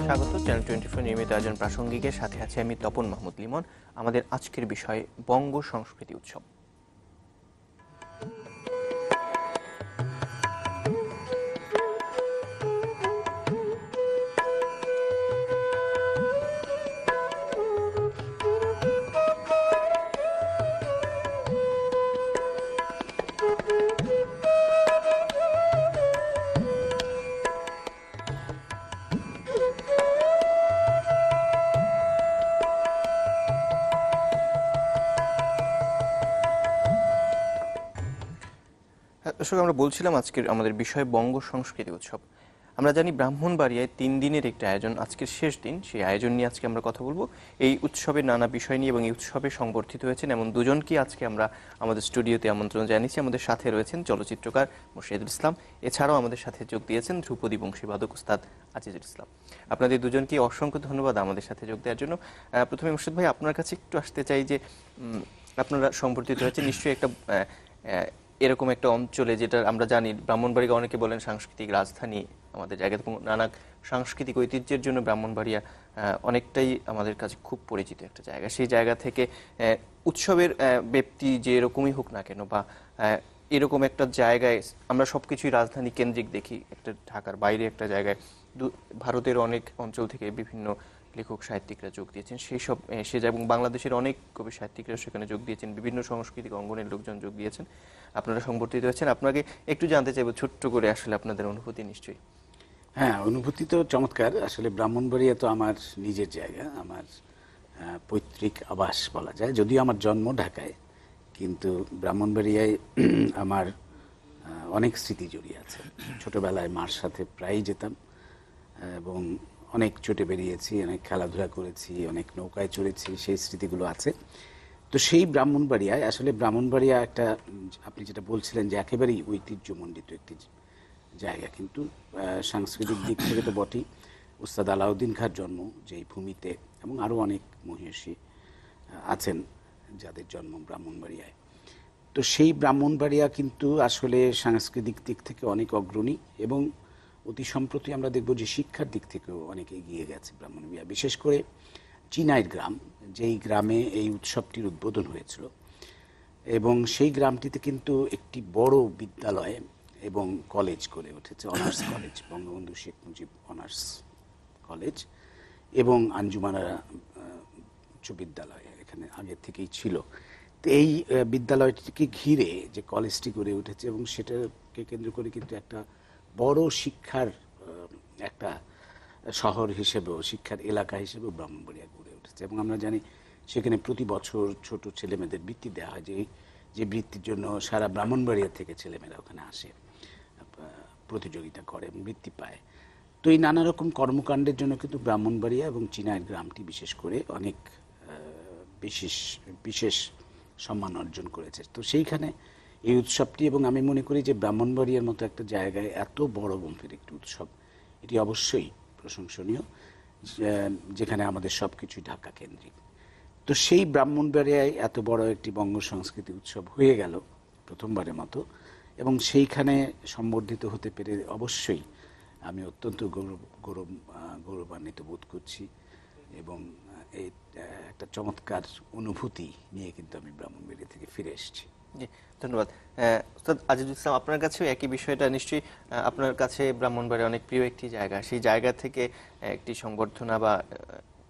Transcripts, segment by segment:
স্বাগত চ্যানেল 24 নিয়মিত আয়োজন প্রাসঙ্গিকের সাথে আছে আমি তপন মাহমুদ লিমন। আমাদের আজকের বিষয় বঙ্গ সংস্কৃতি উৎসব। দর্শক, আমরা বলছিলাম আজকের আমাদের বিষয় বঙ্গ সংস্কৃতি উৎসব। আমরা জানি ব্রাহ্মণবাড়িয়ায় 3 দিনের একটি আয়োজন, আজকের শেষ দিন। সেই আয়োজন নিয়ে আজকে আমরা কথা বলবো, এই উৎসবের নানা বিষয় নিয়ে, এবং এই উৎসবে সংবর্ধিত হয়েছেন এমন দুজনকে আজকে আমরা আমাদের স্টুডিওতে আমন্ত্রণ জানিয়েছি। আমাদের সাথে রয়েছেন চলচ্চিত্রকার মুর্শিদুল ইসলাম, এছাড়াও আমাদের সাথে যোগ দিয়েছেন ধ্রুপদী বংশীবাদক উস্তাদ আজিজুল ইসলাম। আপনাদের দুজনকে অসংখ্য ধন্যবাদ আমাদের সাথে যোগ দেওয়ার জন্য। প্রথমে মুর্শিদ ভাই, আপনার কাছে একটু আসতে চাই যে আপনারা সংবর্ধিত হয়েছে নিশ্চয়ই একটা এরকম একটা অঞ্চলে, যেটা আমরা জানি ব্রাহ্মণবাড়িয়া অনেকে বলেন সাংস্কৃতিক রাজধানী আমাদের জায়গা, এবং নানা সাংস্কৃতিক ঐতিহ্যের জন্য ব্রাহ্মণবাড়িয়া অনেকটাই আমাদের কাছে খুব পরিচিত একটা জায়গা। সেই জায়গা থেকে উৎসবের ব্যক্তি যে এরকমই হোক না কেন, বা এরকম একটা জায়গায় আমরা সবকিছুই রাজধানী কেন্দ্রিক দেখি, একটা ঢাকার বাইরে একটা জায়গায় ভারতের অনেক অঞ্চল থেকে বিভিন্ন লেখক সাহিত্যিকরা যোগ দিয়েছেন সে এবং বাংলাদেশের অনেক কবি সাহিত্যিকরা সেখানে যোগ দিয়েছেন, বিভিন্ন সাংস্কৃতিক অঙ্গনের লোকজন যোগ দিয়েছেন, আপনারা সংবর্ধিত হয়েছেন। আপনাকে একটু জানতে চাইবো ছোট্ট করে আসলে আপনাদের অনুভূতি। নিশ্চয়ই হ্যাঁ, অনুভূতি তো চমৎকার। আসলে ব্রাহ্মণবাড়িয়া তো আমার নিজের জায়গা, আমার পৈতৃক আবাস বলা যায়। যদিও আমার জন্ম ঢাকায়, কিন্তু ব্রাহ্মণবাড়িয়ায় আমার অনেক স্মৃতি জড়িয়ে আছে। ছোটবেলায় মার সাথে প্রায়ই যেতাম এবং অনেক চটে বেরিয়েছি, অনেক খেলাধুলা করেছি, অনেক নৌকায় চড়েছি, সেই স্মৃতিগুলো আছে। তো সেই ব্রাহ্মণবাড়িয়ায়, আসলে ব্রাহ্মণবাড়িয়া একটা, আপনি যেটা বলছিলেন যে একেবারেই ঐতিহ্যমণ্ডিত একটি জায়গা, কিন্তু সাংস্কৃতিক দিক থেকে তো বটেই। উস্তাদ আলাউদ্দিন খাঁর জন্ম যেই ভূমিতে, এবং আরও অনেক মহিষী আছেন যাদের জন্ম ব্রাহ্মণবাড়িয়ায়। তো সেই ব্রাহ্মণবাড়িয়া কিন্তু আসলে সাংস্কৃতিক দিক থেকে অনেক অগ্রণী, এবং অতি সম্প্রতি আমরা দেখব যে শিক্ষার দিক থেকেও অনেক এগিয়ে গেছে ব্রাহ্মণবাড়িয়া। বিশেষ করে চিনাইর গ্রাম, যেই গ্রামে এই উৎসবটির উদ্বোধন হয়েছিল, এবং সেই গ্রামটিতে কিন্তু একটি বড় বিদ্যালয় এবং কলেজ গড়ে উঠেছে, honours college, Bangabandhu Sheikh Mujib honours college, এবং আঞ্জুমানা উচ্চ বিদ্যালয় এখানে আগে থেকেই ছিল। তো এই বিদ্যালয়টিকে ঘিরে যে কলেজটি গড়ে উঠেছে, এবং সেটাকে কেন্দ্র করে কিন্তু একটা বড় শিক্ষার একটা শহর হিসেবেও, শিক্ষার এলাকা হিসেবেও ব্রাহ্মণবাড়িয়া গড়ে উঠেছে। এবং আমরা জানি সেখানে প্রতি বছর ছোট ছেলেমেয়েদের বৃত্তি দেওয়া হয়, যে বৃত্তির জন্য সারা ব্রাহ্মণবাড়িয়া থেকে ছেলেমেয়েরা ওখানে আসে, প্রতিযোগিতা করে এবং বৃত্তি পায়। তো এই নানা রকম কর্মকাণ্ডের জন্য কিন্তু ব্রাহ্মণবাড়িয়া এবং চিনাইর গ্রামটি বিশেষ করে অনেক বিশেষ সম্মান অর্জন করেছে। তো সেইখানে এই উৎসবটি, এবং আমি মনে করি যে ব্রাহ্মণবাড়িয়ার মতো একটা জায়গায় এত বড় গম্ভীর একটি উৎসব, এটি অবশ্যই প্রশংসনীয়, যেখানে আমাদের সব কিছুই ঢাকা কেন্দ্রিক। তো সেই ব্রাহ্মণবাড়িয়ায় এত বড় একটি বঙ্গ সংস্কৃতি উৎসব হয়ে গেল প্রথমবারের মতো, এবং সেইখানে সম্বর্ধিত হতে পেরে অবশ্যই আমি অত্যন্ত গৌরবান্বিত বোধ করছি, এবং এই একটা চমৎকার অনুভূতি নিয়ে কিন্তু আমি ব্রাহ্মণবাড়িয়া থেকে ফিরে এসেছি। জি, ধন্যবাদ। উস্তাদ আজিজুল ইসলাম, আপনার কাছেও একই বিষয়টা নিশ্চয়ই, আপনার কাছে ব্রাহ্মণবাড়িয়া অনেক প্রিয় একটি জায়গা, সেই জায়গা থেকে একটি সংবর্ধনা বা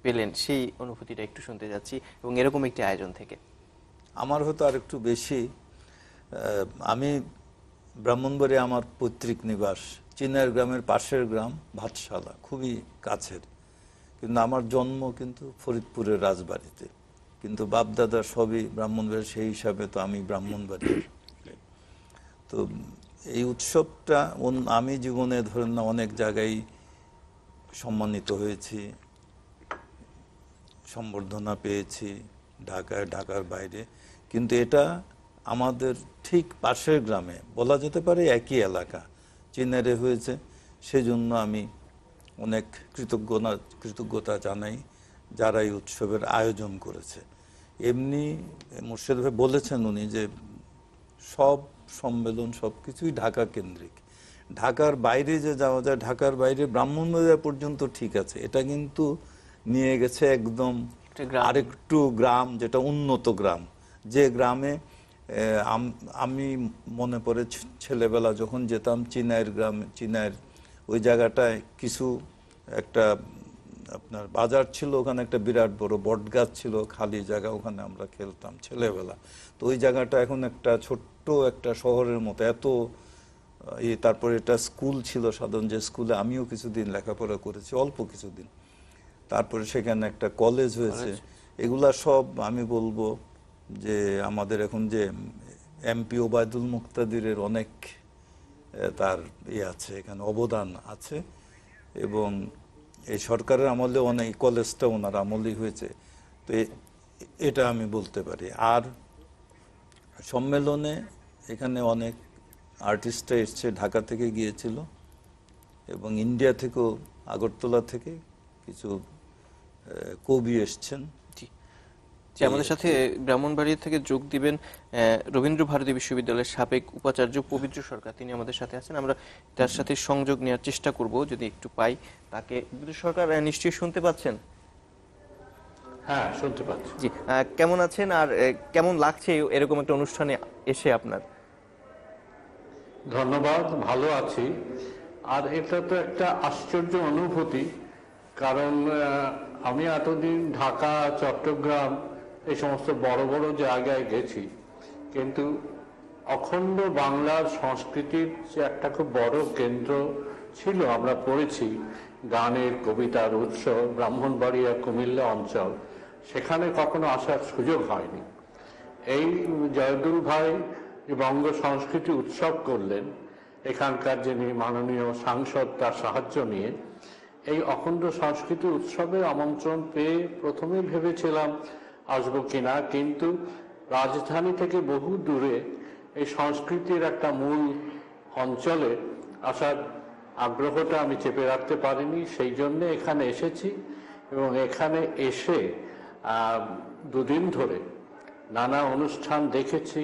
পেলেন, সেই অনুভূতিটা একটু শুনতে যাচ্ছি, এবং এরকম একটি আয়োজন থেকে। আমার হয়তো আর একটু বেশি, আমি ব্রাহ্মণবাড়িয়া আমার পৈতৃক নিবাস, চিনাইর গ্রামের পাশের গ্রাম ভাতশালা, খুবই কাছের, কিন্তু আমার জন্ম কিন্তু ফরিদপুরের রাজবাড়িতে, কিন্তু বাপদাদা সবই ব্রাহ্মণবাড়িয়া, সেই হিসাবে তো আমি ব্রাহ্মণবাড়িয়ার। তো এই উৎসবটা আমি জীবনে ধরেন না অনেক জায়গায় সম্মানিত হয়েছি, সম্বর্ধনা পেয়েছি, ঢাকার বাইরে, কিন্তু এটা আমাদের ঠিক পাশের গ্রামে, বলা যেতে পারে একই এলাকা, চিনাইরে হয়েছে, সেজন্য আমি অনেক কৃতজ্ঞতা জানাই যারা এই উৎসবের আয়োজন করেছে। এমনি মোর্শেদ ভাই বলেছেন উনি যে সব সম্মেলন সবকিছুই ঢাকা কেন্দ্রিক, ঢাকার বাইরে যে যাওয়া যায়, ঢাকার বাইরে ব্রাহ্মণবাড়িয়া পর্যন্ত ঠিক আছে, এটা কিন্তু নিয়ে গেছে একদম আরেকটু গ্রাম, যেটা উন্নত গ্রাম, যে গ্রামে আমি মনে পড়ে ছেলেবেলা যখন যেতাম চিনাইয়ের গ্রামে, চিনাইয়ের ওই জায়গাটায় কিছু একটা আপনার বাজার ছিল, ওখানে একটা বিরাট বড় বট গাছ ছিল, খালি জায়গা, ওখানে আমরা খেলতাম ছেলেবেলা। তো ওই জায়গাটা এখন একটা ছোট্ট একটা শহরের মতো এত তারপরে এটা স্কুল ছিল, সাধারণ যে স্কুলে আমিও কিছুদিন লেখাপড়া করেছি, অল্প কিছুদিন। তারপরে সেখানে একটা কলেজ হয়েছে। এগুলা সব আমি বলবো যে আমাদের এখন যে এমপি ওবায়দুল মুক্তাদিরের অনেক তার আছে, এখানে অবদান আছে, এবং এই সরকারের আমলে অনেক, কলেজটা ওনার আমলেই হয়েছে। তো এটা আমি বলতে পারি। আর সম্মেলনে এখানে অনেক আর্টিস্টরা এসছে, ঢাকা থেকে গিয়েছিল এবং ইন্ডিয়া থেকেও, আগরতলা থেকে কিছু কবি এসছেন। যে আমাদের সাথে ব্রাহ্মণবাড়িয়া থেকে যোগ দিবেন রবীন্দ্র ভারতী বিশ্ববিদ্যালয়ের সাবেক উপাচার্য পবিত্র সরকার, তিনি আমাদের সাথে আছেন। আমরা তার সাথে সংযোগ নেওয়ার চেষ্টা করব যদি একটু পাই তাকে। পবিত্র সরকার নিশ্চয়ই শুনতে পাচ্ছেন? হ্যাঁ, শুনতে পাচ্ছি। জি, কেমন আছেন আর কেমন লাগছে এরকম একটা অনুষ্ঠানে এসে আপনার? ধন্যবাদ, ভালো আছি। আর এটা তো একটা আশ্চর্য অনুভূতি, কারণ আমি এতদিন ঢাকা, চট্টগ্রাম এই সমস্ত বড় বড় জায়গায় গেছি, কিন্তু অখণ্ড বাংলার সংস্কৃতির যে একটা খুব বড় কেন্দ্র ছিল, আমরা পড়েছি গানের, কবিতার উৎস ব্রাহ্মণবাড়িয়া, কুমিল্লা অঞ্চল, সেখানে কখনো আসার সুযোগ হয়নি। এই জয়দুল ভাই যে বঙ্গ সংস্কৃতি উৎসব করলেন, এখানকার যিনি মাননীয় সাংসদ, তার সাহায্য নিয়ে এই অখণ্ড সংস্কৃতি উৎসবের আমন্ত্রণ পেয়ে প্রথমে ভেবেছিলাম আসবো কিনা, কিন্তু রাজধানী থেকে বহু দূরে এই সংস্কৃতির একটা মূল অঞ্চলে আসার আগ্রহটা আমি চেপে রাখতে পারিনি, সেই জন্য এখানে এসেছি। এবং এখানে এসে দুদিন ধরে নানা অনুষ্ঠান দেখেছি,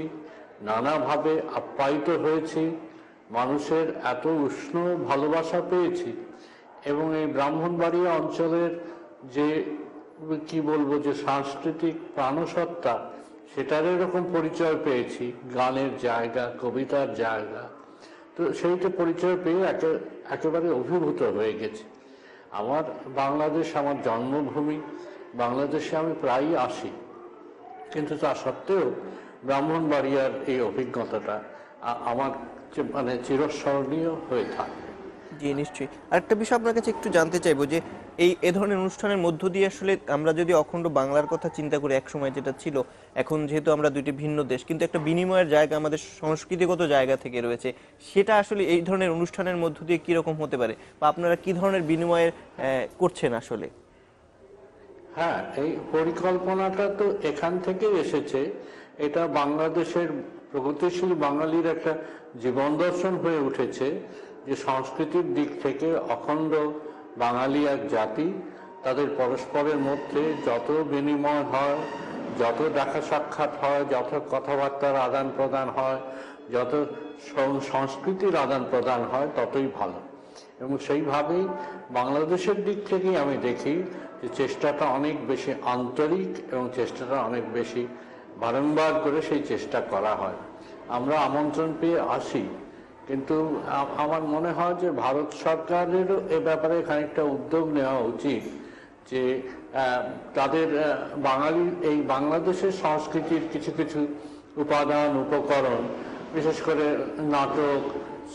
নানাভাবে আপ্যায়িত হয়েছি, মানুষের এত উষ্ণ ভালোবাসা পেয়েছি, এবং এই ব্রাহ্মণবাড়িয়া অঞ্চলের যে কি বলবো, যে সাংস্কৃতিক প্রাণসত্তা, সেটার এরকম পরিচয় পেয়েছি, গানের জায়গা, কবিতার জায়গা। তো সেইটা পরিচয় পেয়ে একেবারে অভিভূত হয়ে গেছে। আমার বাংলাদেশ আমার জন্মভূমি, বাংলাদেশে আমি প্রায়ই আসি, কিন্তু তা সত্ত্বেও ব্রাহ্মণবাড়িয়ার এই অভিজ্ঞতাটা আমার মানে চিরস্মরণীয় হয়ে থাকবে। জি, নিশ্চয়ই। আরেকটা বিষয় আপনার কাছে একটু জানতে চাইবো যে এ ধরনের অনুষ্ঠানের মধ্য দিয়ে আসলে আমরা যদি অখণ্ড বাংলার কথা চিন্তা করি, এক সময় যেটা ছিল, এখন যেহেতু আমরা দুইটি ভিন্ন দেশ, কিন্তু একটা বিনিময়ের জায়গা আমাদের সংস্কৃতিগত জায়গা থেকে রয়েছে, সেটা আসলে এই ধরনের অনুষ্ঠানের মধ্য দিয়ে কিরকম হতে পারে, বা আপনারা কি ধরনের বিনিময়ের করছেন আসলে? হ্যাঁ, এই পরিকল্পনাটা তো এখান থেকেই এসেছে। এটা বাংলাদেশের প্রগতিশীল বাঙালির একটা জীবন দর্শন হয়ে উঠেছে যে সংস্কৃতির দিক থেকে অখণ্ড বাঙালি এক জাতি, তাদের পরস্পরের মধ্যে যত বিনিময় হয়, যত দেখা সাক্ষাৎ হয়, যত কথাবার্তার আদান প্রদান হয়, যত সংস্কৃতির আদান প্রদান হয়, ততই ভালো। এবং সেইভাবেই বাংলাদেশের দিক থেকেই আমি দেখি যে চেষ্টাটা অনেক বেশি আন্তরিক এবং চেষ্টাটা অনেক বেশি বারংবার করে সেই চেষ্টা করা হয়। আমরা আমন্ত্রণ পেয়ে আসি, কিন্তু আমার মনে হয় যে ভারত সরকারেরও এ ব্যাপারে খানিকটা উদ্যোগ নেওয়া উচিত, যে তাদের এই বাংলাদেশের সংস্কৃতির কিছু কিছু উপাদান, উপকরণ, বিশেষ করে নাটক,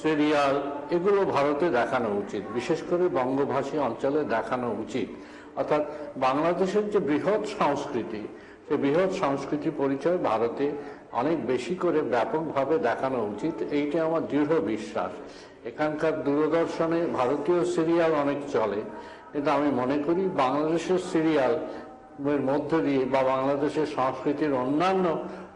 সিরিয়াল, এগুলো ভারতে দেখানো উচিত, বিশেষ করে বঙ্গভাষী অঞ্চলে দেখানো উচিত। অর্থাৎ বাংলাদেশের যে বৃহৎ সংস্কৃতি, সে বৃহৎ সংস্কৃতি পরিচয় ভারতে অনেক বেশি করে ব্যাপকভাবে দেখানো উচিত, এইটা আমার দৃঢ় বিশ্বাস। এখানকার দূরদর্শনে ভারতীয় সিরিয়াল অনেক চলে, কিন্তু আমি মনে করি বাংলাদেশের সিরিয়াল এর মধ্য দিয়ে বা বাংলাদেশের সংস্কৃতির অন্যান্য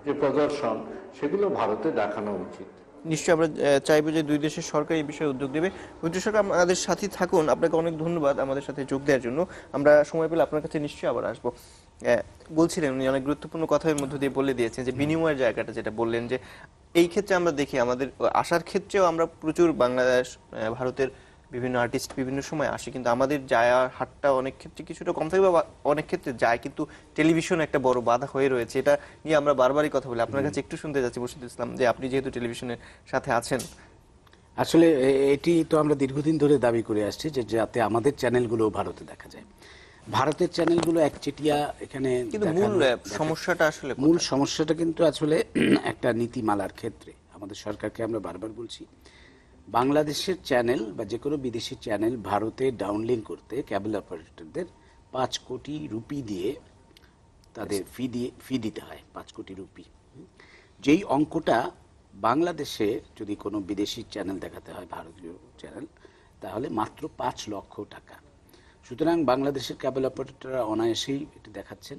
যে প্রদর্শন, সেগুলো ভারতে দেখানো উচিত। নিশ্চয়ই আমরা চাইবো যে দুই দেশের সরকার এই বিষয়ে উদ্যোগ নেবে। পবিত্র সরকার আমাদের সাথে থাকুন, আপনাকে অনেক ধন্যবাদ আমাদের সাথে যোগ দেওয়ার জন্য। আমরা সময় পেলে আপনার কাছে নিশ্চয়ই আবার আসবো। বলছিলেন উনি অনেক গুরুত্বপূর্ণ কথার মধ্য দিয়ে বলে দিয়েছেন যে বিনিময়ের জায়গাটা, যেটা বললেন যে এই ক্ষেত্রে আমরা দেখি আমাদের আসার ক্ষেত্রেও আমরা প্রচুর বাংলাদেশ ভারতের বিভিন্ন আর্টিস্ট বিভিন্ন সময় আসে, কিন্তু আমাদের যাওয়ার হাটটা অনেক ক্ষেত্রে কিছুটা কম থাকে বা অনেক ক্ষেত্রে যায়, কিন্তু টেলিভিশন একটা বড় বাধা হয়ে রয়েছে। এটা নিয়ে আমরা বারবারই কথা বলি। আপনার কাছে একটু শুনতে যাচ্ছি মুর্শিদুল ইসলাম, যে আপনি যেহেতু টেলিভিশনের সাথে আছেন। আসলে এটি তো আমরা দীর্ঘদিন ধরে দাবি করে আসছি যে যাতে আমাদের চ্যানেলগুলো ভারতে দেখা যায়। ভারতের চ্যানেলগুলো একচেটিয়া এখানে, কিন্তু মূল সমস্যাটা আসলে মূল সমস্যাটা কিন্তু আসলে একটা নীতিমালার ক্ষেত্রে আমাদের সরকারকে আমরা বারবার বলছি, বাংলাদেশের চ্যানেল বা যে কোনো বিদেশি চ্যানেল ভারতে ডাউনলিঙ্ক করতে ক্যাবল অপারেটরদের 5 কোটি রুপি দিয়ে তাদের ফি দিতে হয়, 5 কোটি রুপি। যেই অঙ্কটা বাংলাদেশে যদি কোনো বিদেশি চ্যানেল দেখাতে হয়, ভারতীয় চ্যানেল, তাহলে মাত্র 5 লক্ষ টাকা। সুতরাং বাংলাদেশের ক্যাবল অপারেটররা অনায়াসেই এটা দেখাচ্ছেন,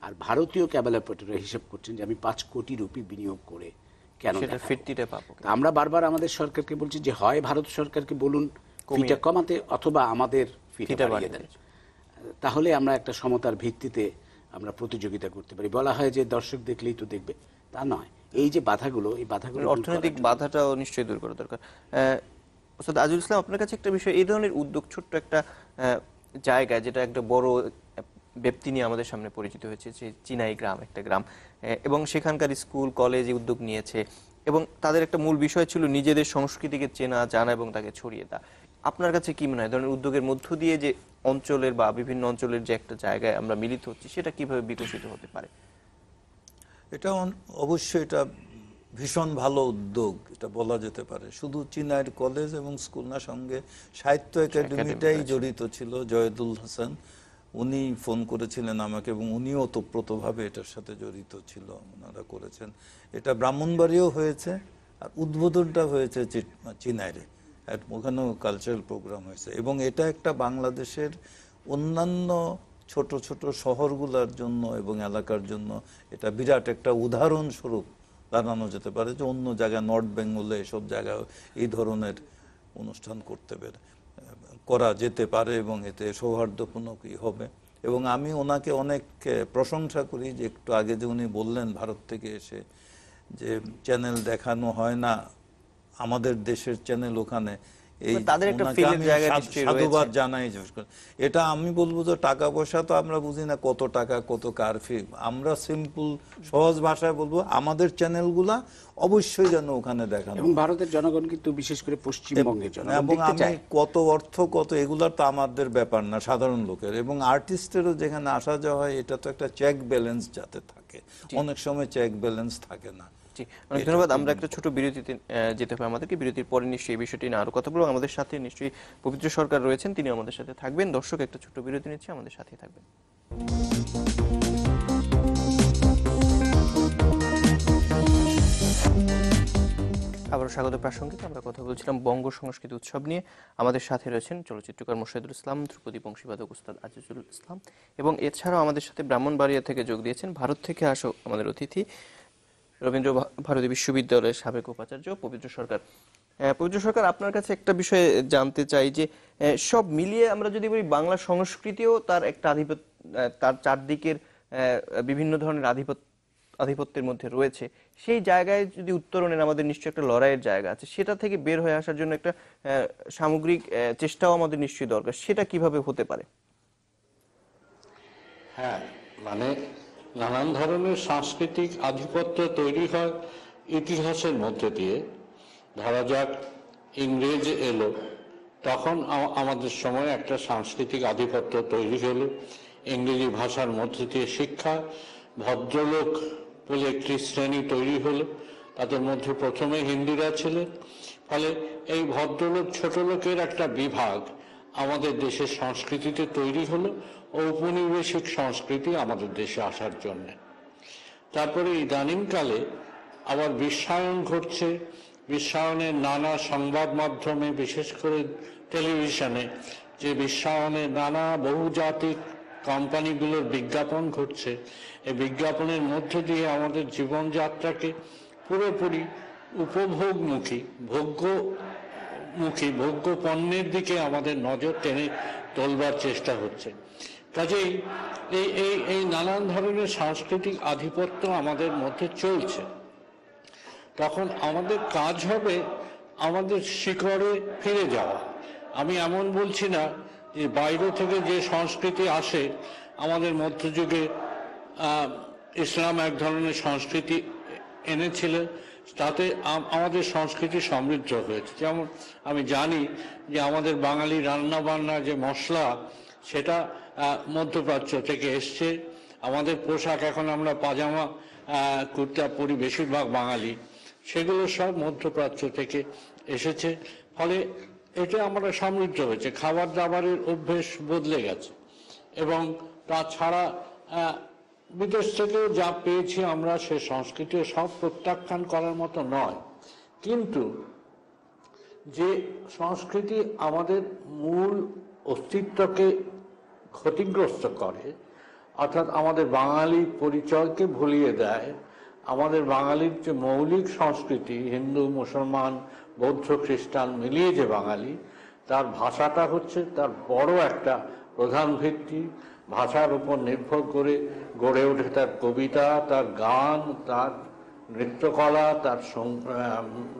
আর ভারতীয় ক্যাবল অপারেটররা হিসাব করছেন যে আমি 5 কোটি রুপি বিনিয়োগ করে কেন ফিরতিটা পাবো। আমরা বারবার আমাদের সরকারকে বলছি যে হয় ভারত সরকারকে বলুন ফিটা কমাতে, অথবা আমাদের ফিটা বাড়িয়ে দেন, তাহলে আমরা একটা সমতার ভিত্তিতে আমরা প্রতিযোগিতা করতে পারি। বলা হয় যে দর্শক দেখলেই তো দেখবে, তা নয়। এই যে বাধাগুলো, এই বাধাগুলো অর্থনৈতিক বাধাটাও নিশ্চয়ই দূর করা দরকার। ওস্তাদ আজিজুল ইসলাম, আপনার কাছে একটা বিষয়, এই ধরনের উদ্যোগ ছোট্ট একটা জায়গায়, যেটা একটা বড় ব্যক্তি নিয়ে আমাদের সামনে পরিচিত হয়েছে, যে চিনাই গ্রাম, একটা গ্রাম, এবং সেখানকার স্কুল কলেজ উদ্যোগ নিয়েছে, এবং তাদের একটা মূল বিষয় ছিল নিজেদের সংস্কৃতিকে চেনা জানা এবং তাকে ছড়িয়ে দেওয়া। আপনার কাছে কি মনে হয় ধরনের উদ্যোগের মধ্য দিয়ে যে অঞ্চলের বা বিভিন্ন অঞ্চলের যে একটা জায়গায় আমরা মিলিত হচ্ছি, সেটা কিভাবে বিকশিত হতে পারে? এটা অবশ্যই এটা ভীষণ ভালো উদ্যোগ, এটা বলা যেতে পারে। শুধু চিনাইর কলেজ এবং স্কুল না, সঙ্গে সাহিত্য একাডেমিটাই জড়িত ছিল। জয়েদুল হাসান উনি ফোন করেছিলেন আমাকে, এবং উনিও ওতপ্রোতভাবে এটার সাথে জড়িত ছিল, ওনারা করেছেন। এটা ব্রাহ্মণবাড়িয়াও হয়েছে, আর উদ্বোধনটা হয়েছে চিনাইরে, ওখানেও কালচারাল প্রোগ্রাম হয়েছে। এবং এটা একটা বাংলাদেশের অন্যান্য ছোট ছোট শহরগুলোর জন্য এবং এলাকার জন্য এটা বিরাট একটা উদাহরণস্বরূপ দাঁড়ানো যেতে পারে, যে অন্য জায়গায় নর্থ বেঙ্গলে এসব জায়গায় এই ধরনের অনুষ্ঠান করা যেতে পারে, এবং এতে সৌহার্দ্যপূর্ণ কি হবে। এবং আমি ওনাকে অনেক প্রশংসা করি, যে একটু আগে যে উনি বললেন ভারত থেকে এসে যে চ্যানেল দেখানো হয় না, আমাদের দেশের চ্যানেল ওখানে, এই সাধুবাদ জানাই। এটা আমি বলবো যে টাকা পয়সা তো আমরা বুঝি না, কত টাকা কত কার ফি। আমরা সিম্পল সহজ ভাষায় বলবো আমাদের চ্যানেলগুলা অবশ্যই যেন ওখানে দেখানো। এবং ভারতের জনগণ কিন্তু বিশেষ করে পশ্চিমবঙ্গের জনগণ, এবং আমি কত অর্থ কত এগুলা তো আমাদের ব্যাপার না, সাধারণ লোকের। এবং আর্টিস্টেরও যেখানে আসা যাওয়া হয়, এটা তো একটা চেক ব্যালেন্স যাতে থাকে, অনেক সময় চেক ব্যালেন্স থাকে না। অনেক ধন্যবাদ। আমরা একটা ছোট বিরতিতে যেতে হবে আমাদেরকে। বিরতির পরে নিশ্চয়ই এই বিষয়টি নিয়ে আরো কথা বলবো। আমাদের সাথে নিশ্চয়ই পবিত্র সরকার রয়েছেন, তিনি আমাদের সাথে থাকবেন। দর্শক, একটা ছোট বিরতি নিচ্ছি, আমাদের সাথেই থাকবেন। আবারও স্বাগত। প্রাসঙ্গিক আমরা কথা বলছিলাম বঙ্গ সংস্কৃতি উৎসব নিয়ে। আমাদের সাথে রয়েছেন চলচ্চিত্রকার মোর্শেদুল ইসলাম, ধ্রুপদী বংশীবাদক উস্তাদ আজিজুল ইসলাম, এবং এছাড়াও আমাদের সাথে ব্রাহ্মণবাড়িয়া থেকে যোগ দিয়েছেন ভারত থেকে আসো আমাদের অতিথি, রবীন্দ্র ভারতী বিশ্ববিদ্যালয়ের সাবেক উপাচার্য পবিত্র সরকার। পবিত্র সরকার, আপনার কাছে একটা বিষয়ে জানতে চাই, যে সব মিলিয়ে আমরা যদি বলি বাংলা সংস্কৃতিও তার একটা তার চারদিকের বিভিন্ন ধরনের আধিপত্যের মধ্যে রয়েছে, সেই জায়গায় যদি উত্তরণের আমাদের নিশ্চয়ই একটা লড়াইয়ের জায়গা আছে, সেটা থেকে বের হয়ে আসার জন্য একটা সামগ্রিক চেষ্টাও আমাদের নিশ্চয়ই দরকার। সেটা কিভাবে হতে পারে? হ্যাঁ, মানে নানান ধরনের সাংস্কৃতিক আধিপত্য তৈরি হয় ইতিহাসের মধ্যে দিয়ে। ধরা যাক ইংরেজ এলো, তখন আমাদের সময় একটা সাংস্কৃতিক আধিপত্য তৈরি হলো। ইংরেজি ভাষার মধ্যে দিয়ে শিক্ষা, ভদ্রলোক বলে একটি শ্রেণী তৈরি হলো, তাদের মধ্যে প্রথমে হিন্দুরা ছিলেন। ফলে এই ভদ্রলোক ছোট লোকের একটা বিভাগ আমাদের দেশের সংস্কৃতিতে তৈরি হলো, ঔপনিবেশিক সংস্কৃতি আমাদের দেশে আসার জন্য। তারপরে ইদানিংকালে আবার বিশ্বায়ন ঘটছে। বিশ্বায়নের নানা সংবাদ মাধ্যমে, বিশেষ করে টেলিভিশনে, যে বিশ্বায়নের নানা বহুজাতিক কোম্পানিগুলোর বিজ্ঞাপন ঘটছে। এই বিজ্ঞাপনের মধ্য দিয়ে আমাদের জীবনযাত্রাকে পুরোপুরি উপভোগমুখী, ভোগ্য পণ্যের দিকে আমাদের নজর টেনে তোলবার চেষ্টা হচ্ছে। কাজেই এই নানান ধরনের সাংস্কৃতিক আধিপত্য আমাদের মধ্যে চলছে। তখন আমাদের কাজ হবে আমাদের শিকড়ে ফিরে যাওয়া। আমি এমন বলছি না যে বাইরে থেকে যে সংস্কৃতি আসে, আমাদের মধ্যযুগে ইসলাম এক ধরনের সংস্কৃতি এনেছিল, তাতে আমাদের সংস্কৃতি সমৃদ্ধ হয়েছে। যেমন আমি জানি যে আমাদের বাঙালি রান্না বান্না যে মশলা, সেটা মধ্যপ্রাচ্য থেকে এসছে। আমাদের পোশাক, এখন আমরা পাজামা কুর্তা পরি বেশিরভাগ বাঙালি, সেগুলো সব মধ্যপ্রাচ্য থেকে এসেছে। ফলে এটা আমরা সমৃদ্ধ হয়েছে, খাবার দাবারের অভ্যেস বদলে গেছে। এবং তাছাড়া বিদেশ থেকেও যা পেয়েছি আমরা, সে সংস্কৃতিও সব প্রত্যাখ্যান করার মতো নয়। কিন্তু যে সংস্কৃতি আমাদের মূল অস্তিত্বকে ক্ষতিগ্রস্ত করে, অর্থাৎ আমাদের বাঙালি পরিচয়কে ভুলিয়ে দেয়, আমাদের বাঙালির যে মৌলিক সংস্কৃতি, হিন্দু মুসলমান বৌদ্ধ খ্রিস্টান মিলিয়ে যে বাঙালি, তার ভাষাটা হচ্ছে তার বড় একটা প্রধান ভিত্তি। ভাষার উপর নির্ভর করে গড়ে ওঠে তার কবিতা, তার গান, তার নৃত্যকলা, তার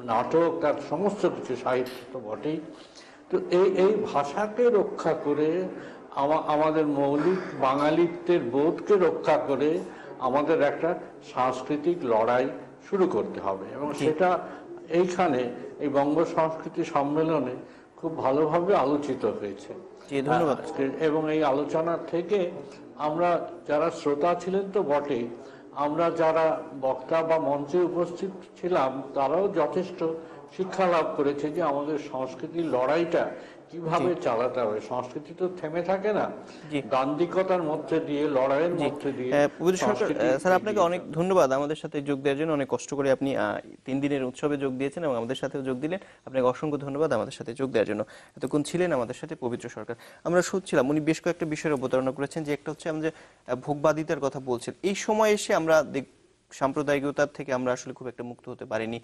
নাটক, তার সমস্ত কিছু, সাহিত্য তো বটেই। তো এই ভাষাকে রক্ষা করে, আমাদের মৌলিক বাঙালিত্বের বোধকে রক্ষা করে আমাদের একটা সাংস্কৃতিক লড়াই শুরু করতে হবে। এবং সেটা এইখানে এই বঙ্গ সংস্কৃতি সম্মেলনে খুব ভালোভাবে আলোচিত হয়েছে। ধন্যবাদ। এবং এই আলোচনা থেকে আমরা যারা শ্রোতা ছিলেন তো বটেই, আমরা যারা বক্তা বা মঞ্চে উপস্থিত ছিলাম, তারাও যথেষ্ট শিক্ষা লাভ করেছে যে আমাদের সংস্কৃতির লড়াইটা কিভাবে চালাতে হবে। সংস্কৃতি তো থেমে থাকে না, দান্দিকতার মধ্যে দিয়ে, লড়াইয়ের মধ্যে দিয়ে। স্যার, আপনাকে অনেক ধন্যবাদ আমাদের সাথে যোগ দেওয়ার জন্য। অনেক কষ্ট করে আপনি 3 দিনের উৎসবে যোগ দিয়েছেন এবং আমাদের সাথেও যোগ দিলেন। আপনাকে অসংখ্য ধন্যবাদ আমাদের সাথে যোগ দেওয়ার জন্য। এতক্ষণ ছিলেন আমাদের সাথে পবিত্র সরকার। আমরা শুনছিলাম উনি বেশ কয়েকটা বিষয়ের অবতারণা করেছেন, যে একটা হচ্ছে আমাদের ভোগবাদিতার কথা বলছেন। এই সময় এসে আমরা সাম্প্রদায়িকতার থেকে আমরা আসলে খুব একটা মুক্ত হতে পারিনি,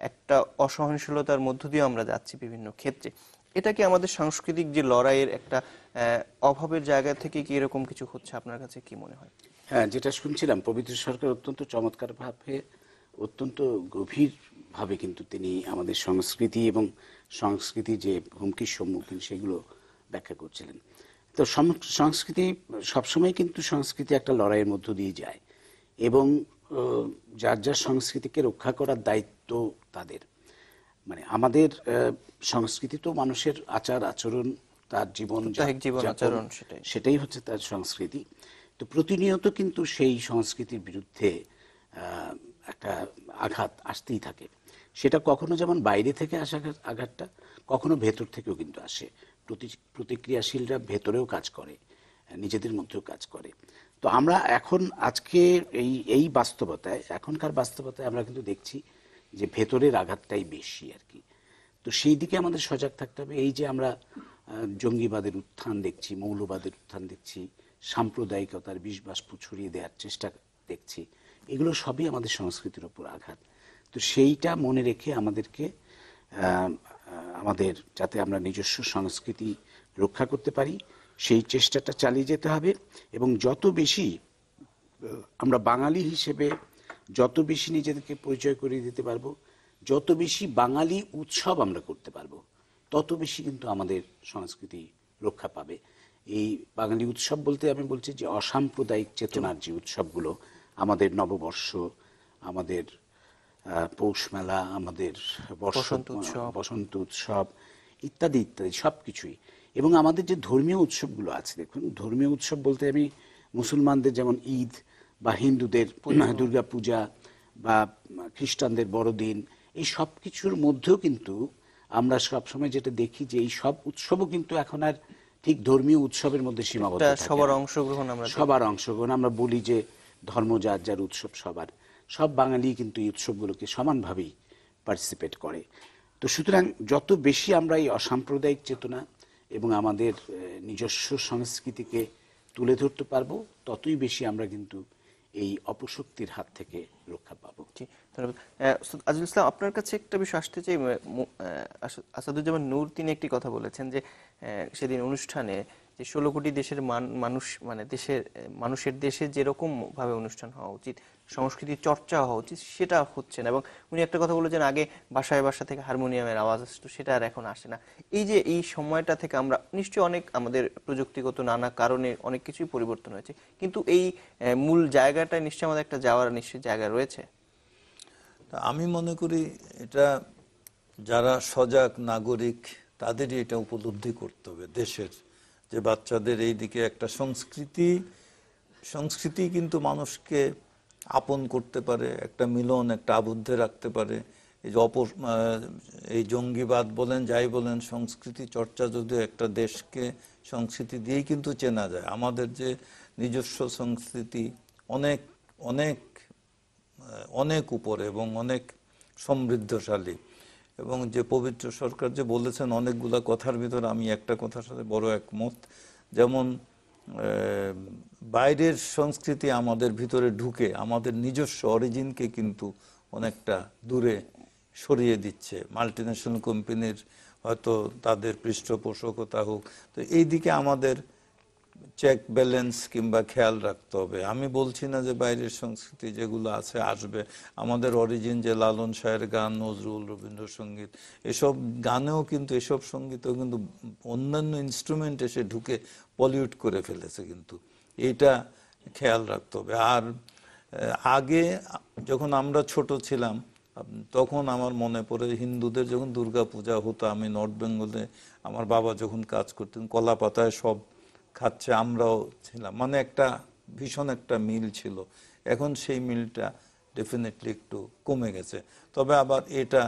একটা অসহনশীলতার মধ্য দিয়ে আমরা যাচ্ছি বিভিন্ন ক্ষেত্রে। এটা কি আমাদের সাংস্কৃতিক যে লড়াইয়ের একটা অভাবের জায়গা থেকে কি এরকম কিছু হচ্ছে? আপনার কাছে কি মনে হয়? হ্যাঁ, যেটা শুনছিলাম, পবিত্র সরকার অত্যন্ত চমৎকার ভাবে, অত্যন্ত গভীর ভাবে কিন্তু তিনি আমাদের সংস্কৃতি এবং সংস্কৃতি যে হুমকির সম্মুখীন সেগুলো ব্যাখ্যা করছিলেন। তো সংস্কৃতি সবসময় কিন্তু সংস্কৃতি একটা লড়াইয়ের মধ্য দিয়ে যায় এবং যার যার সংস্কৃতিকে রক্ষা করার দায়িত্ব তাদের। মানে আমাদের সংস্কৃতি তো মানুষের আচার আচরণ, তার জীবন আচরণ, সেটাই হচ্ছে তার সংস্কৃতি। তো প্রতিনিয়ত কিন্তু সেই সংস্কৃতির বিরুদ্ধে একটা আঘাত আসতেই থাকে। সেটা কখনো যেমন বাইরে থেকে আসা আঘাতটা, কখনো ভেতর থেকেও কিন্তু আসে। প্রতিক্রিয়াশীলরা ভেতরেও কাজ করে, নিজেদের মধ্যেও কাজ করে। তো আমরা এখন আজকে এই বাস্তবতায়, এখনকার বাস্তবতায় আমরা কিন্তু দেখছি যে ভেতরের আঘাতটাই বেশি আর কি। তো সেই দিকে আমাদের সজাগ থাকতে হবে। এই যে আমরা জঙ্গিবাদের উত্থান দেখছি, মৌলবাদের উত্থান দেখছি, সাম্প্রদায়িকতার বিষবাষ্প ছড়িয়ে দেওয়ার চেষ্টা দেখছি, এগুলো সবই আমাদের সংস্কৃতির উপর আঘাত। তো সেইটা মনে রেখে আমাদেরকে আমাদের যাতে আমরা নিজস্ব সংস্কৃতি রক্ষা করতে পারি সেই চেষ্টাটা চালিয়ে যেতে হবে। এবং যত বেশি আমরা বাঙালি হিসেবে যত বেশি নিজেদেরকে পরিচয় করিয়ে দিতে পারবো, যত বেশি বাঙালি উৎসব আমরা করতে পারবো, তত বেশি কিন্তু আমাদের সংস্কৃতি রক্ষা পাবে। এই বাঙালি উৎসব বলতে আমি বলছি যে অসাম্প্রদায়িক চেতনার যে উৎসবগুলো, আমাদের নববর্ষ, আমাদের পৌষ মেলা, আমাদের বসন্ত উৎসব ইত্যাদি ইত্যাদি সব কিছুই। এবং আমাদের যে ধর্মীয় উৎসবগুলো আছে, দেখুন ধর্মীয় উৎসব বলতে আমি মুসলমানদের যেমন ঈদ, বা হিন্দুদের দুর্গা পূজা, বা খ্রিস্টানদের বড়দিন, এই সব কিছুর মধ্যেও কিন্তু আমরা সবসময় যেটা দেখি যে এই সব উৎসবও কিন্তু এখন আর ঠিক ধর্মীয় উৎসবের মধ্যে সীমাবদ্ধ থাকে না। সবার অংশগ্রহণ আমরা বলি যে ধর্ম যার যার উৎসব সবার, সব বাঙালি কিন্তু এই উৎসবগুলোকে সমানভাবেই পার্টিসিপেট করে। তো সুতরাং যত বেশি আমরা এই অসাম্প্রদায়িক চেতনা এবং আমাদের নিজস্ব সংস্কৃতিকে তুলে ধরতে পারবো, ততই বেশি আমরা কিন্তু এই অপশক্তির হাত থেকে রক্ষা পাবো। জি, ধন্যবাদ। ওস্তাদ আজিজুল ইসলাম, আপনার কাছে একটা বিষয় আসতে চাই। আসাদুজ্জামান নূর তিনি একটি কথা বলেছেন যে সেদিন অনুষ্ঠানে যে 16 কোটি দেশের মানুষ, মানে দেশের মানুষের দেশে যেরকম ভাবে অনুষ্ঠান হওয়া উচিত, সংস্কৃতির চর্চা হওয়া উচিত, সেটা হচ্ছে না। এবং উনি একটা কথা বলেছেন, আগে বাসায় বাসা থেকে হারমোনিয়ামের আওয়াজ আসতো, সেটা আর এখন আসে না। এই যে এই সময়টা থেকে আমরা নিশ্চয়ই অনেক আমাদের প্রযুক্তিগত নানা কারণে অনেক কিছুই পরিবর্তন হয়েছে, কিন্তু এই মূল জায়গাটা নিশ্চয়ই আমাদের একটা যাওয়ার নিশ্চয়ই জায়গা রয়েছে। তা আমি মনে করি এটা যারা সজাগ নাগরিক তাদেরই এটা উপলব্ধি করতে হবে, দেশের যে বাচ্চাদের এই দিকে একটা সংস্কৃতি কিন্তু মানুষকে আপন করতে পারে, একটা মিলন, একটা আবদ্ধে রাখতে পারে। এই যে এই জঙ্গিবাদ বলেন, যাই বলেন, সংস্কৃতি চর্চা যদি একটা দেশকে সংস্কৃতি দিয়েই কিন্তু চেনা যায়। আমাদের যে নিজস্ব সংস্কৃতি অনেক অনেক অনেক উপরে এবং অনেক সমৃদ্ধশালী। এবং যে পবিত্র সরকার যে বলেছেন অনেকগুলা কথার ভিতরে আমি একটা কথার সাথে বড় একমত, যেমন বাইরের সংস্কৃতি আমাদের ভিতরে ঢুকে আমাদের নিজস্ব অরিজিনকে কিন্তু অনেকটা দূরে সরিয়ে দিচ্ছে। মাল্টিন্যাশনাল কোম্পানির হয়তো তাদের পৃষ্ঠপোষকতা হোক, তো এই দিকে আমাদের চেক ব্যালেন্স কিংবা খেয়াল রাখতে হবে। আমি বলছি না যে বাইরের সংস্কৃতি যেগুলো আছে আসবে, আমাদের অরিজিন যে লালন শাহের গান, নজরুল, রবীন্দ্রসঙ্গীত, এসব গানেও কিন্তু, এসব সঙ্গীতেও কিন্তু অন্যান্য ইনস্ট্রুমেন্ট এসে ঢুকে পলিউট করে ফেলেছে, কিন্তু এইটা খেয়াল রাখতে হবে। আর আগে যখন আমরা ছোট ছিলাম তখন আমার মনে পড়ে হিন্দুদের যখন দুর্গা পূজা হতো, আমি নর্থ বেঙ্গলে, আমার বাবা যখন কাজ করতেন, কলা পাতায় সব খাচ্ছে, আমরাও ছিলাম, মানে একটা ভীষণ একটা মিল ছিল। এখন সেই মিলটা ডেফিনেটলি একটু কমে গেছে, তবে আবার এটা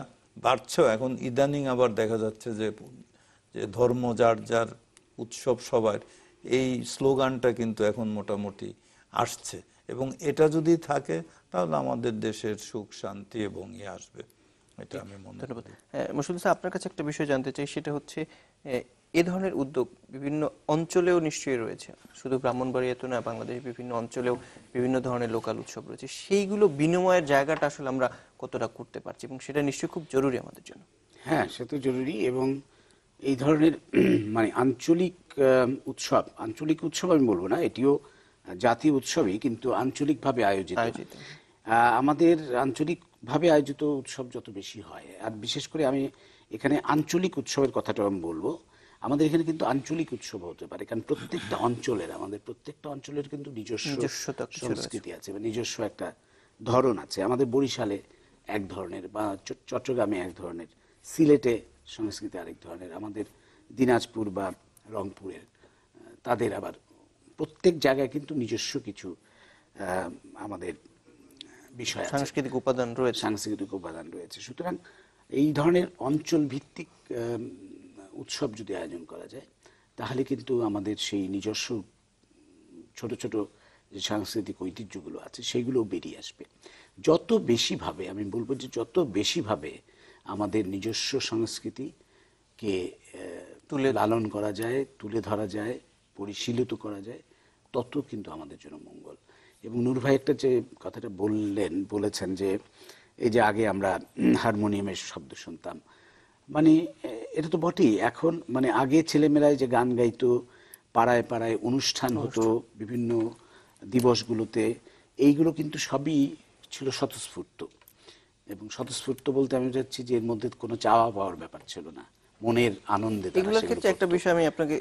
বাড়ছেও। এখন ইদানিং আবার দেখা যাচ্ছে যে ধর্ম যার যার, উৎসব সবার, এই স্লোগানটা কিন্তু এখন মোটামুটি আসছে। এবং এটা যদি থাকে তাহলে আমাদের দেশের সুখ শান্তি এবং আসবে, এটা আমি মনে করি। ধন্যবাদ। মসুদ স্যার, আপনার কাছে একটা বিষয় জানতে চাই, সেটা হচ্ছে এ ধরনের উদ্যোগ বিভিন্ন অঞ্চলেও নিশ্চয়ই রয়েছে, শুধু ব্রাহ্মণবাড়িয়াতে না, বাংলাদেশের বিভিন্ন অঞ্চলেও বিভিন্ন ধরনের লোকাল উৎসব রয়েছে। সেইগুলো বিনিময়ের জায়গাটা আসলে আমরা কতটা করতে পারছি, এবং সেটা নিশ্চয়ই খুব জরুরি আমাদের জন্য। হ্যাঁ, সে তো জরুরি। এবং এই ধরনের মানে আঞ্চলিক উৎসব আমি বলবো না, এটিও জাতীয় উৎসবই, কিন্তু আঞ্চলিকভাবে আয়োজিত। আমাদের আঞ্চলিকভাবে আয়োজিত উৎসব যত বেশি হয়, আর বিশেষ করে আমি এখানে আঞ্চলিক উৎসবের কথাটা আমি বলবো, আমাদের এখানে কিন্তু আঞ্চলিক উৎসব হতে পারে, কারণ আমাদের প্রত্যেকটা অঞ্চলের কিন্তু নিজস্ব সংস্কৃতি আছে বা নিজস্ব একটা ধরন আছে। আমাদের বরিশালে এক ধরনের, বা চট্টগ্রামে এক ধরনের, সিলেটে সংস্কৃতি আরেক ধরনের, আমাদের দিনাজপুর বা রংপুরের তাদের আবার প্রত্যেক জায়গায় কিন্তু নিজস্ব কিছু আমাদের বিষয় আছে, সাংস্কৃতিক উপাদান রয়েছে। সুতরাং এই ধরনের অঞ্চল ভিত্তিক উৎসব যদি আয়োজন করা যায়, তাহলে কিন্তু আমাদের সেই নিজস্ব ছোট ছোট যে সাংস্কৃতিক ঐতিহ্যগুলো আছে সেগুলো বেরিয়ে আসবে। যত বেশিভাবে, আমি বলবো যে যত বেশিভাবে আমাদের নিজস্ব সংস্কৃতিকে লালন করা যায়, তুলে ধরা যায়, পরিশীলিত করা যায়, তত কিন্তু আমাদের জন্য মঙ্গল। এবং নূর ভাই একটা যে কথাটা বলেছেন যে এই যে আগে আমরা হারমোনিয়ামের শব্দ শুনতাম, মানে এটা তো বটেই। এখন মানে আগে ছেলেমেয়েরাই যে গান গাইতো, পাড়ায় পাড়ায় অনুষ্ঠান হতো বিভিন্ন দিবসগুলোতে, এইগুলো কিন্তু সবই ছিল স্বতঃস্ফূর্ত। এবং স্বতঃস্ফূর্ত বলতে আমি চাচ্ছি যে এর মধ্যে কোনো চাওয়া পাওয়ার ব্যাপার ছিল না, মনের আনন্দে। একটা বিষয় আমি আপনাকে,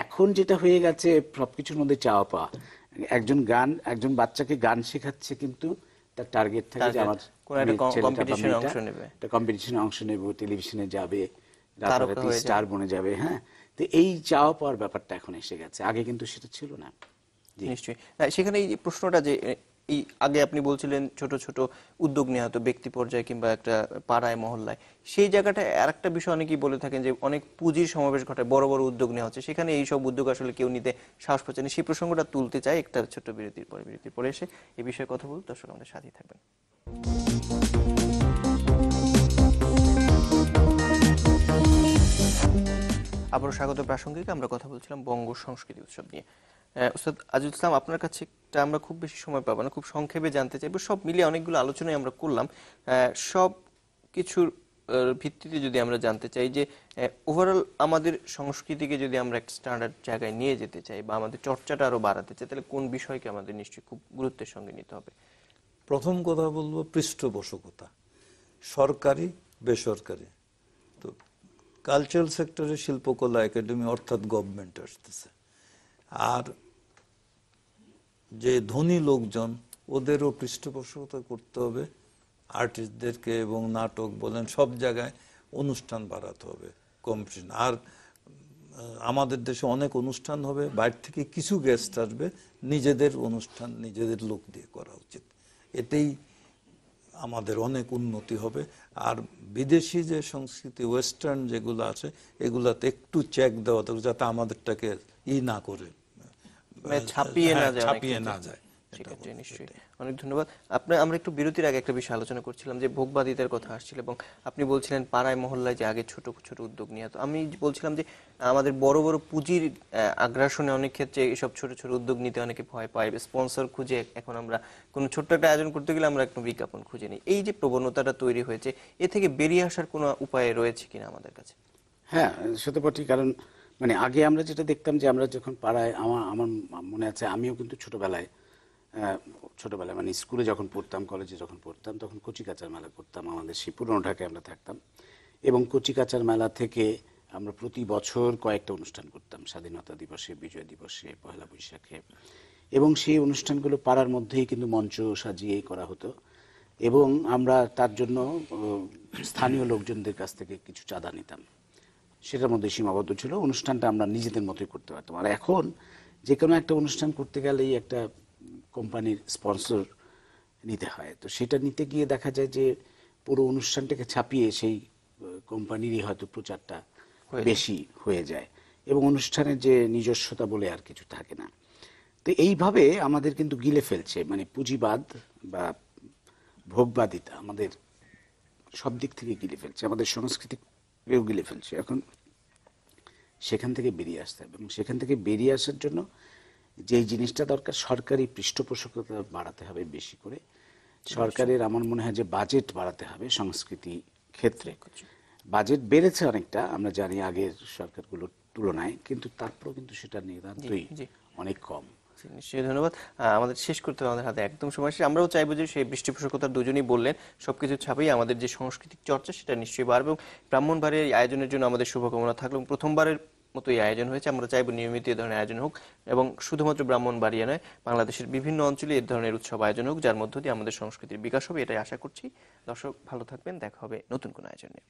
এখন যেটা হয়ে গেছে সবকিছুর মধ্যে চাওয়া পাওয়া। একজন বাচ্চাকে গান শেখাচ্ছে, কিন্তু তার টার্গেট থাকে যে আমার কম্পিটিশনে অংশ নেব, টেলিভিশনে যাবে, রাতারাতি স্টার বনে যাবে। হ্যাঁ, তো এই চাওয়া পাওয়ার ব্যাপারটা এখন এসে গেছে, আগে কিন্তু সেটা ছিল না। নিশ্চয়ই। সেখানে এই প্রশ্নটা যে এই আগে আপনি বলছিলেন ছোট ছোট উদ্যোগ নেওয়া হতো ব্যক্তি পর্যায়ে কিংবা একটা পাড়ায় মহল্লায়, সেই জায়গাটায় আরেকটা বিষয় অনেকেই বলে থাকেন যে অনেক পুঁজির সমাবেশ ঘটায়, বড় বড় উদ্যোগ নেওয়া হচ্ছে, সেখানে এই সব উদ্যোগ আসলে কেউ নিতে সাহস পাচ্ছে না। সেই প্রসঙ্গটা তুলতে চাই একটা ছোট্ট বিরতির পরে এসে এই বিষয়ে কথা বলতে দর্শক আমাদের সাথেই থাকবেন। আবারও স্বাগত। প্রাসঙ্গিক আমরা কথা বলছিলাম বঙ্গ সংস্কৃতি উৎসব নিয়ে। ওস্তাদ আজিজুল ইসলাম, আপনার কাছে একটা আমরা খুব বেশি সময় পাবো না, খুব সংক্ষেপে জানতে চাইবো, সব মিলিয়ে অনেকগুলো আলোচনায় আমরা করলাম, সব কিছুর ভিত্তিতে যদি আমরা জানতে চাই যে ওভারঅল আমাদের সংস্কৃতিকে যদি আমরা একটা স্ট্যান্ডার্ড জায়গায় নিয়ে যেতে চাই বা আমাদের চর্চাটা আরো বাড়াতে চাই, তাহলে কোন বিষয়কে আমাদের নিশ্চয়ই খুব গুরুত্বের সঙ্গে নিতে হবে? প্রথম কথা বলবো পৃষ্ঠপোষকতা, সরকারি বেসরকারি। তো কালচারাল সেক্টরে শিল্পকলা একাডেমি অর্থাৎ গভর্নমেন্ট আসতেছে, আর যে ধনী লোকজন ওদেরও পৃষ্ঠপোষকতা করতে হবে আর্টিস্টদেরকে, এবং নাটক বলেন সব জায়গায় অনুষ্ঠান বাড়াতে হবে, কম্পিটিশন। আর আমাদের দেশে অনেক অনুষ্ঠান হবে, বাইরে থেকে কিছু গেস্ট আসবে, নিজেদের অনুষ্ঠান নিজেদের লোক দিয়ে করা উচিত, এতেই আমাদের অনেক উন্নতি হবে। আর বিদেশি যে সংস্কৃতি ওয়েস্টার্ন যেগুলো আছে এগুলাতে একটু চেক দেওয়া দরকার, যাতে আমাদেরটাকে না করে, মানে ছাপিয়ে না যায়, ছাপিয়ে না যায়। সেক্ষেত্রে নিশ্চয়ই অনেক ধন্যবাদ। আমরা একটু বিরতির আগে একটা বিষয় আলোচনা করছিলাম যে ভোগবাদিতার কথা আসছিল, এবং আপনি বলছিলেন পাড়ায় মহল্লায় যে আগে ছোট ছোট উদ্যোগ নিয়ে, তো আমি বলছিলাম যে আমাদের বড় বড় পুঁজির আগ্রাসনে অনেক ক্ষেত্রে এসব ছোট ছোট উদ্যোগ নিতে অনেকে ভয় পায়, স্পন্সর খুঁজে এখন আমরা কোনো ছোট্ট একটা আয়োজন করতে গেলে আমরা একটু বিজ্ঞাপন খুঁজে নিই। এই যে প্রবণতাটা তৈরি হয়েছে, এ থেকে বেরিয়ে আসার কোনো উপায় রয়েছে কিনা আমাদের কাছে? হ্যাঁ, সেটা বটেই। কারণ মানে আগে আমরা যেটা দেখতাম যে আমরা যখন পাড়ায়, আমার মনে আছে আমিও কিন্তু ছোটবেলায় মানে স্কুলে যখন পড়তাম, কলেজে যখন পড়তাম, তখন কচিকাচার মেলা করতাম। আমাদের সেই পুরনো ঢাকায় আমরা থাকতাম, এবং কচিকাচার মেলা থেকে আমরা প্রতি বছর কয়েকটা অনুষ্ঠান করতাম, স্বাধীনতা দিবসে, বিজয় দিবসে, পয়লা বৈশাখে। এবং সেই অনুষ্ঠানগুলো পাড়ার মধ্যেই কিন্তু মঞ্চ সাজিয়েই করা হতো, এবং আমরা তার জন্য স্থানীয় লোকজনদের কাছ থেকে কিছু চাঁদা নিতাম। সেটার মধ্যে সীমাবদ্ধ ছিল, অনুষ্ঠানটা আমরা নিজেদের মতোই করতে পারতাম। আর এখন যে কোনো একটা অনুষ্ঠান করতে গেলেই একটা কোম্পানির স্পন্সর নিতে হয়, তো সেটা নিতে গিয়ে দেখা যায় যে পুরো অনুষ্ঠানটাকে ছাপিয়ে সেই কোম্পানিরই হয়তো প্রচারটা বেশি হয়ে যায়, এবং অনুষ্ঠানের যে নিজস্বতা বলে আর কিছু থাকে না। তো এইভাবে আমাদের কিন্তু গিলে ফেলছে, মানে পুঁজিবাদ বা ভোগবাদিতা আমাদের সব দিক থেকে গিলে ফেলছে, আমাদের সংস্কৃতিকেও গিলে ফেলছে। এখন সেখান থেকে বেরিয়ে আসতে হবে, এবং সেখান থেকে বেরিয়ে আসার জন্য যে জিনিসটা দরকার, সরকারি পৃষ্ঠপোষকতা বাড়াতে হবে বেশি করে। সরকারের আমার মনে হয় যে বাজেট বাড়াতে হবে সংস্কৃতি ক্ষেত্রে। বাজেট বেড়েছে অনেকটা, আমরা জানি আগের সরকারগুলোর তুলনায়, কিন্তু তারপরেও কিন্তু সেটা নিতান্তই অনেক কম। নিশ্চয়ই ধন্যবাদ। আমাদের শেষ করতে হবে, আমাদের হাতে একদম সময় শেষ। আমরাও চাইবো যে সেই পৃষ্ঠপোষকতার দুজনই বললেন, সবকিছু ছাপিয়ে আমাদের যে সাংস্কৃতিক চর্চা সেটা নিশ্চয়ই বাড়বে, এবং ব্রাহ্মণবাড়িয়ার এই আয়োজনের জন্য আমাদের শুভকামনা থাকলো। প্রথমবারের মতো এই আয়োজন হয়েছে, আমরা চাইবো নিয়মিত এই ধরনের আয়োজন হোক, এবং শুধুমাত্র ব্রাহ্মণবাড়িয়া নয়, বাংলাদেশের বিভিন্ন অঞ্চলে এই ধরনের উৎসব আয়োজন হোক, যার মধ্য দিয়ে আমাদের সংস্কৃতির বিকাশ হবে, এটাই আশা করছি। দর্শক ভালো থাকবেন, দেখা হবে নতুন কোনো আয়োজনে।